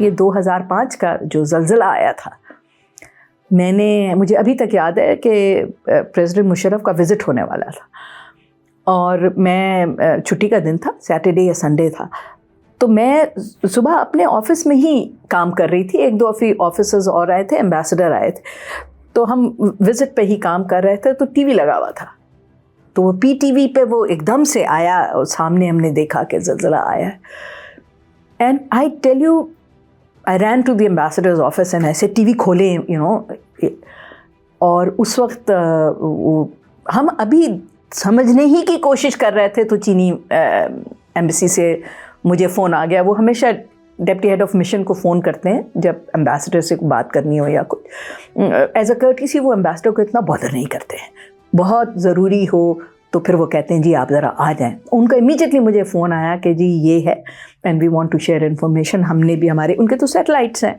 یہ 2005 کا جو زلزلہ آیا تھا، مجھے ابھی تک یاد ہے کہ پریزیڈنٹ مشرف کا وزٹ ہونے والا تھا اور میں چھٹی کا دن تھا، سیٹرڈے یا سنڈے تھا، تو میں صبح اپنے آفس میں ہی کام کر رہی تھی. 1-2 آفیسرز اور آئے تھے، ایمبیسڈر آئے تھے، تو ہم وزٹ پہ ہی کام کر رہے تھے. تو ٹی وی لگا ہوا تھا، تو وہ پی ٹی وی پہ وہ ایک دم سے آیا اور سامنے ہم نے دیکھا کہ زلزلہ آیا ہے. And I tell you I ran to the ambassador's office and ایسے ٹی وی کھولے اور اس وقت ہم ابھی سمجھنے ہی کی کوشش کر رہے تھے تو چینی ایمبیسی سے مجھے فون آ گیا. وہ ہمیشہ ڈپٹی ہیڈ آف مشن کو فون کرتے ہیں جب ایمبیسڈر سے بات کرنی ہو یا کچھ. ایز اے کرٹسی وہ ایمبیسڈر کو اتنا بادر نہیں کرتے ہیں، بہت ضروری ہو تو پھر وہ کہتے ہیں جی آپ ذرا آ جائیں. ان کا امیجیٹلی مجھے فون آیا کہ جی یہ ہے and we want to share information. ہم نے بھی ان کے تو سیٹلائٹس ہیں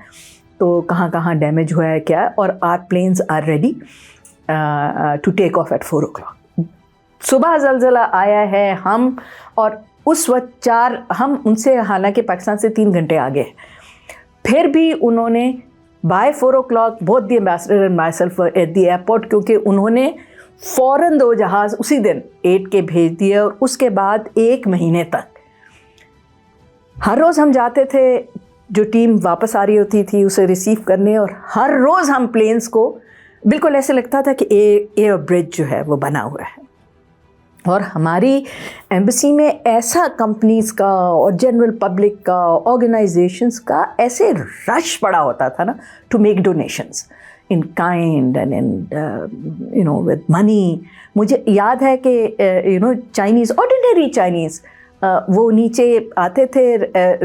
تو کہاں کہاں ڈیمیج ہوا ہے کیا، اور are planes are ready to take off at 4 o'clock. صبح زلزلہ آیا ہے ہم، اور اس وقت ہم ان سے حالانکہ پاکستان سے 3 گھنٹے آگے ہیں، پھر بھی انہوں نے by 4 o'clock both the ambassador and myself were at the airport، کیونکہ انہوں نے فوراً 2 جہاز اسی دن 8 کے بھیج دیے. اور اس کے بعد 1 مہینے تک ہر روز ہم جاتے تھے، جو ٹیم واپس آ رہی ہوتی تھی اسے ریسیو کرنے، اور ہر روز ہم پلینز کو بالکل ایسے لگتا تھا کہ ایئر برج جو ہے وہ بنا ہوا ہے. اور ہماری ایمبیسی میں ایسا کمپنیز کا اور جنرل پبلک کا، آرگنائزیشنس کا ایسے رش پڑا ہوتا تھا نا to make donations in kind and with money. مجھے یاد ہے کہ چائنیز، آرڈینری چائنیز، وہ نیچے آتے تھے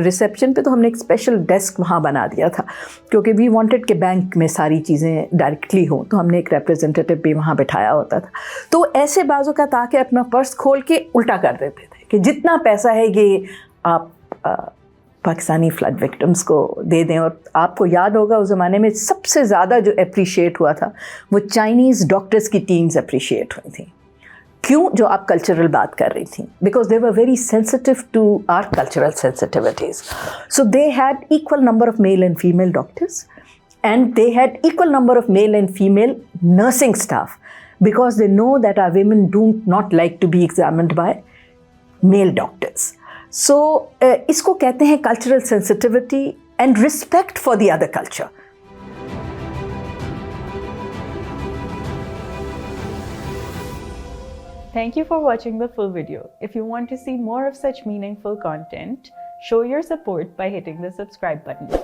ریسیپشن پہ، تو ہم نے ایک اسپیشل ڈیسک وہاں بنا دیا تھا کیونکہ وی وانٹڈ کہ بینک میں ساری چیزیں ڈائریکٹلی ہوں، تو ہم نے ایک ریپرزینٹیٹیو بھی وہاں بٹھایا ہوتا تھا. تو ایسے بازو کا تاکہ اپنا پرس کھول کے الٹا کر دیتے تھے کہ جتنا پیسہ ہے یہ آپ پاکستانی فلڈ وکٹمس کو دے دیں. اور آپ کو یاد ہوگا اس زمانے میں سب سے زیادہ جو اپریشیٹ ہوا تھا وہ چائنیز ڈاکٹرز کی ٹیمز اپریشیٹ ہوئی تھیں. کیوں؟ جو آپ کلچرل بات کر رہی تھیں، because they were very sensitive to our cultural sensitivities. So they had equal number of male and female doctors and they had equal number of male and female nursing staff, because they know that are women do not like to be examined by male doctors. So اس کو کہتے ہیں cultural sensitivity and respect for the other culture. Thank you for watching the full video. If you want to see more of such meaningful content, show your support by hitting the subscribe button.